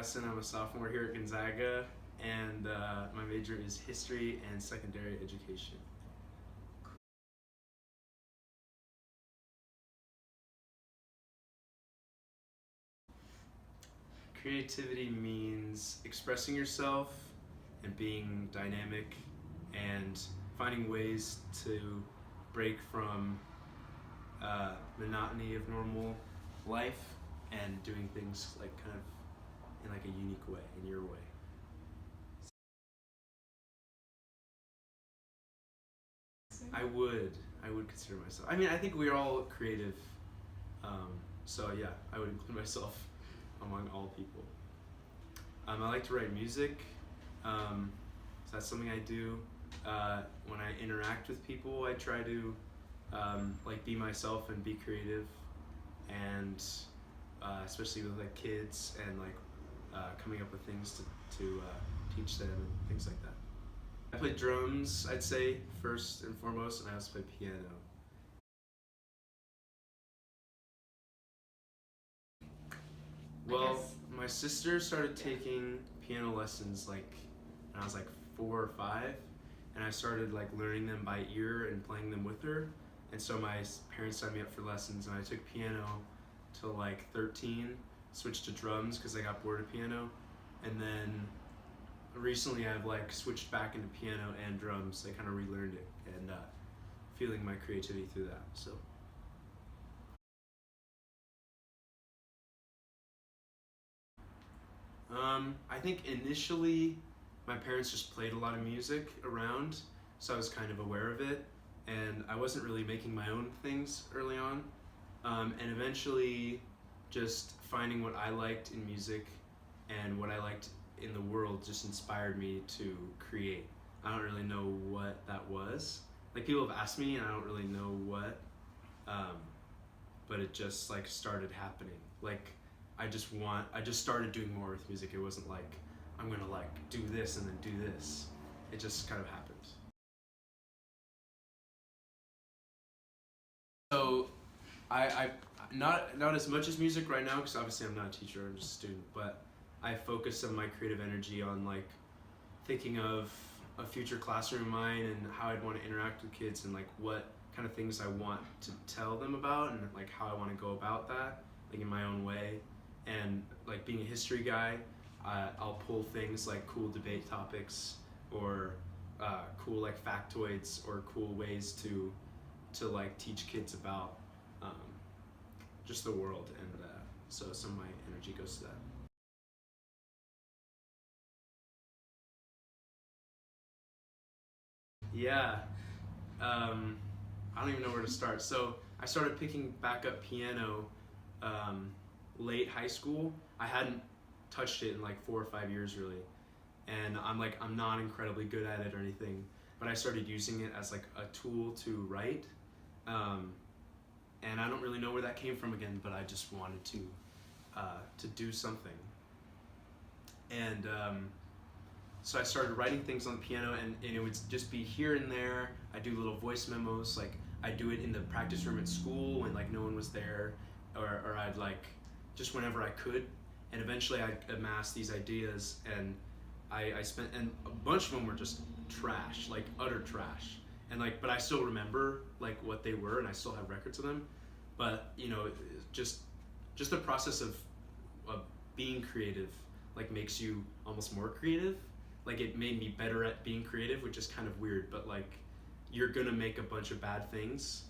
Gassen. I'm a sophomore here at Gonzaga, and my major is history and secondary education. Creativity means expressing yourself and being dynamic and finding ways to break from monotony of normal life and doing things like kind of in like a unique way, in your way. I would consider myself. I mean, I think we're all creative, so yeah, I would include myself among all people. I like to write music, so that's something I do. When I interact with people, I try to like be myself and be creative, and especially with like kids and like coming up with things to teach them and things like that. I play drums, I'd say, first and foremost, and I also play piano. Well, my sister started taking piano lessons like when I was like 4 or 5, and I started like learning them by ear and playing them with her. And so my parents signed me up for lessons, and I took piano till like 13, switched to drums because I got bored of piano, and then recently I've like switched back into piano and drums. I kind of relearned it and feeling my creativity through that. So. I think initially my parents just played a lot of music around, so I was kind of aware of it, and I wasn't really making my own things early on, and eventually just finding what I liked in music and what I liked in the world just inspired me to create. I don't really know what that was. Like, people have asked me and I don't really know what, but it just like started happening. Like, I just started doing more with music. It wasn't like, I'm gonna like do this and then do this. It just kind of happened. So, I not as much as music right now, because obviously I'm not a teacher, I'm just a student, but I focus some of my creative energy on like thinking of a future classroom of mine and how I'd want to interact with kids and like what kind of things I want to tell them about and like how I want to go about that, like in my own way. And like being a history guy, I'll pull things like cool debate topics or cool like factoids or cool ways to like teach kids about just the world, and so some of my energy goes to that. Yeah, I don't even know where to start. So I started picking back up piano late high school. I hadn't touched it in like 4 or 5 years really, and I'm not incredibly good at it or anything, but I started using it as like a tool to write, and I don't really know where that came from again, but I just wanted to do something, and so I started writing things on the piano, and it would just be here and there. I do little voice memos, like I do it in the practice room at school when like no one was there, or I'd like just whenever I could, and eventually I'd amass these ideas, and I spent, and a bunch of them were just trash, like utter trash, and like, but I still remember like what they were, and I still have records of them, but you know, just the process of being creative like makes you almost more creative. Like, it made me better at being creative, which is kind of weird, but like, you're gonna make a bunch of bad things,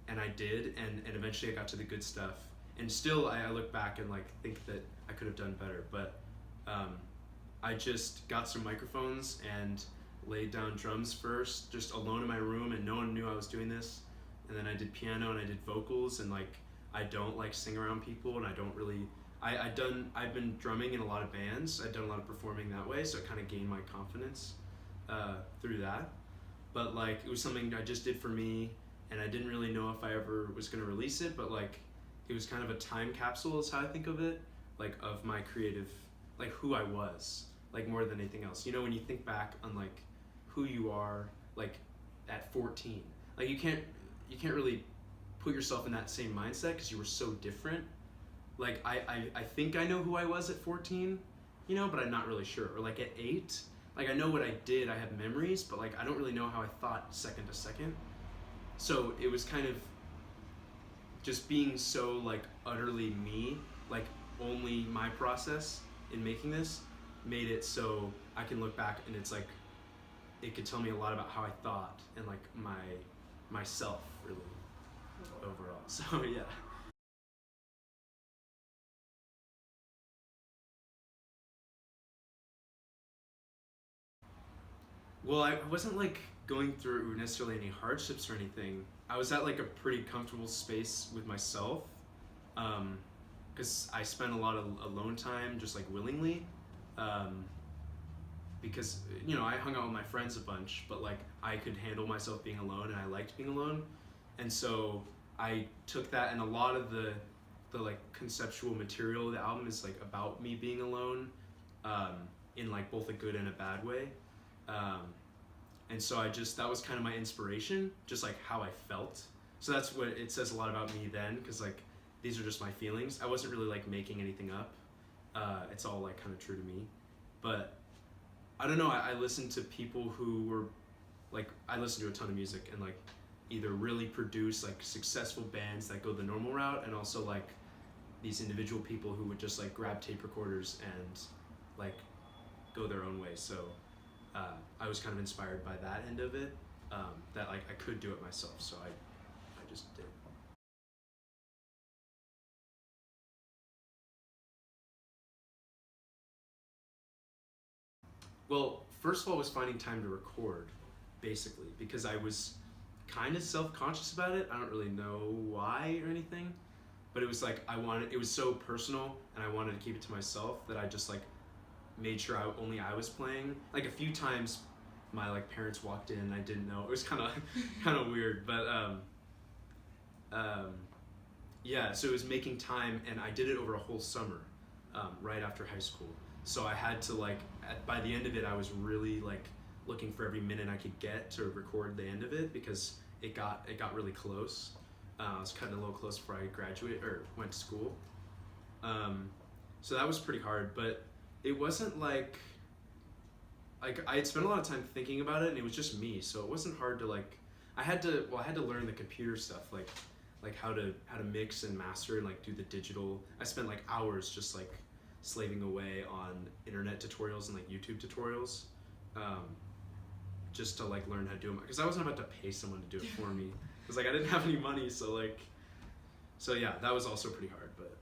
and I did, and eventually I got to the good stuff, and still I look back and like think that I could have done better, but I just got some microphones and laid down drums first, just alone in my room, and no one knew I was doing this, and then I did piano and I did vocals, and like, I don't like sing around people, and I don't really, I've been drumming in a lot of bands. I've done a lot of performing that way, so I kind of gained my confidence through that. But like, it was something I just did for me, and I didn't really know if I ever was gonna release it, but like, it was kind of a time capsule is how I think of it, like of my creative, like who I was, like more than anything else. You know, when you think back on like who you are, like at 14, like you can't really put yourself in that same mindset because you were so different. Like I think I know who I was at 14, but I'm not really sure. Or like at 8, like I know what I did, I have memories, but like I don't really know how I thought second to second. So it was kind of just being so like utterly me, like only my process in making this made it so I can look back and it's like it could tell me a lot about how I thought and like myself really overall. So yeah. Well, I wasn't like going through necessarily any hardships or anything. I was at like a pretty comfortable space with myself, because I spent a lot of alone time just like willingly, um, because I hung out with my friends a bunch, but like I could handle myself being alone and I liked being alone, and so I took that, and a lot of the like conceptual material of the album is like about me being alone, um, in like both a good and a bad way. Um, and so that was kind of my inspiration, just like how I felt. So that's what it says a lot about me then, because like these are just my feelings. I wasn't really like making anything up. It's all like kind of true to me. But I don't know, I listened to people who were like, I listened to a ton of music and like either really produce like successful bands that go the normal route, and also like these individual people who would just like grab tape recorders and like go their own way. So I was kind of inspired by that end of it, that like I could do it myself, so I just did. Well, first of all, was finding time to record, basically, because I was kind of self-conscious about it. I don't really know why or anything, but it was like it was so personal, and I wanted to keep it to myself that I just like made sure only I was playing. Like a few times, my like parents walked in and I didn't know. It was kind of kind of weird, but um, yeah. So it was making time, and I did it over a whole summer, right after high school. So I had to like by the end of it, I was really like looking for every minute I could get to record the end of it, because it got really close. I was cutting a little close before I graduated or went to school. So that was pretty hard, but it wasn't like I had spent a lot of time thinking about it, and it was just me, so it wasn't hard to like. I had to learn the computer stuff, like how to mix and master and like do the digital. I spent like hours just like slaving away on internet tutorials and like YouTube tutorials, just to like learn how to do them, because I wasn't about to pay someone to do it for me, because like I didn't have any money. So yeah, that was also pretty hard. But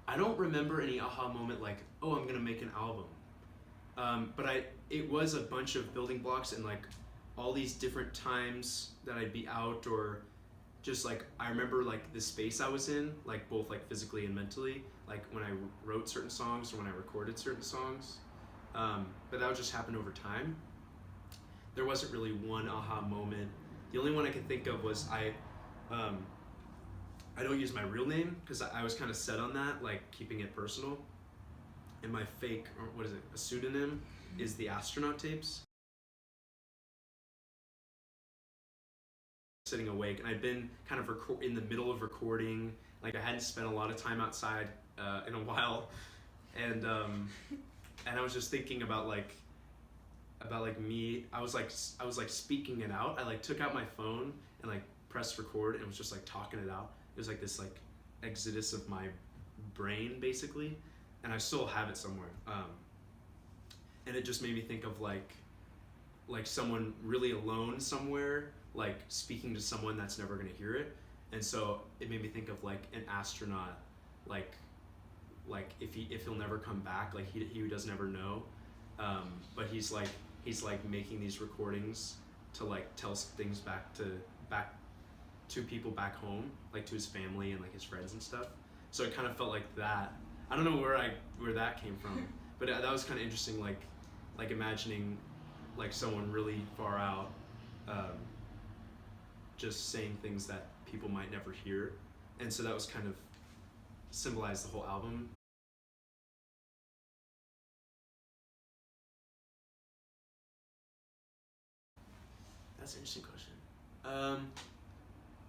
I don't remember any aha moment like, oh, I'm gonna make an album. But it was a bunch of building blocks, and like all these different times that I'd be out, or just like I remember like the space I was in, like both like physically and mentally, like when I wrote certain songs or when I recorded certain songs. But that would just happen over time. There wasn't really one aha moment. The only one I could think of was I don't use my real name, because I was kind of set on that, like keeping it personal. And my fake, or what is it, a pseudonym, is the Astronaut Tapes. Sitting awake, and I'd been kind of in the middle of recording. Like I hadn't spent a lot of time outside in a while, and I was just thinking about like me. I was like speaking it out. I like took out my phone and like pressed record and was just like talking it out. It was like this like exodus of my brain, basically, and I still have it somewhere. And it just made me think of like someone really alone somewhere, like speaking to someone that's never gonna hear it. And so it made me think of like an astronaut, like if he'll never come back, like he doesn't ever know, but he's like making these recordings to like tell things back to people back home, like to his family and like his friends and stuff. So it kind of felt like that. I don't know where that came from, but that was kind of interesting, like imagining like someone really far out, just saying things that people might never hear. And so that was kind of symbolized the whole album. That's an interesting question.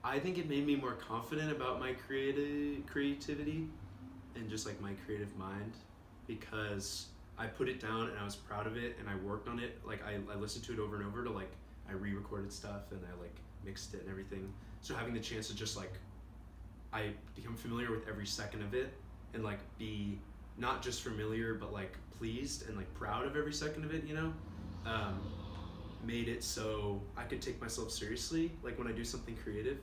I think it made me more confident about my creativity and just like my creative mind, because I put it down and I was proud of it and I worked on it. Like I listened to it over and over to like, I re-recorded stuff and I like mixed it and everything. So having the chance to just like, I become familiar with every second of it and like be not just familiar, but like pleased and like proud of every second of it, you know? Made it so I could take myself seriously, like when I do something creative.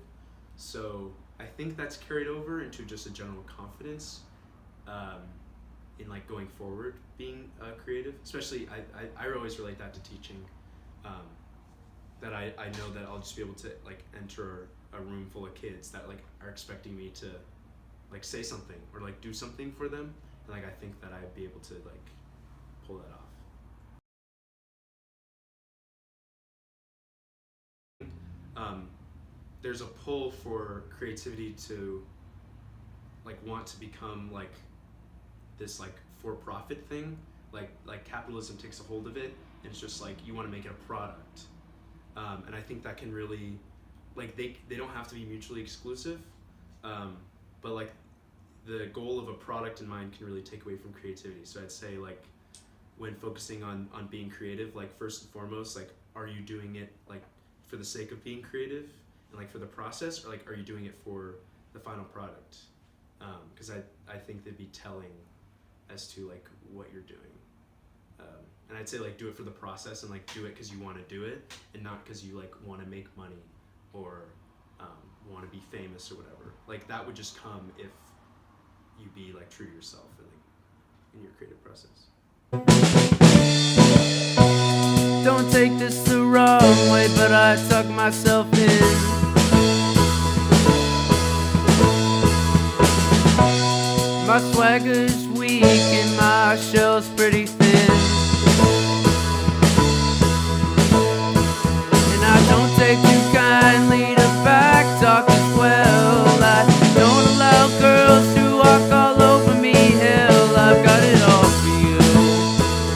So I think that's carried over into just a general confidence in like going forward, being creative. Especially, I always relate that to teaching. That I know that I'll just be able to like enter a room full of kids that like are expecting me to like say something or like do something for them, and like I think that I'd be able to like pull that off. There's a pull for creativity to like want to become like this like for-profit thing, like capitalism takes a hold of it and it's just like you want to make it a product, and I think that can really like they don't have to be mutually exclusive, but like the goal of a product in mind can really take away from creativity. So I'd say like when focusing on being creative, like first and foremost, like are you doing it like for the sake of being creative and like for the process, or like are you doing it for the final product? Because I think they'd be telling as to like what you're doing, and I'd say like do it for the process and like do it because you want to do it and not because you like want to make money or want to be famous or whatever. Like that would just come if you be like true to yourself and like in your creative process. Don't take this the wrong way, but I tuck myself in. My swagger's weak and my show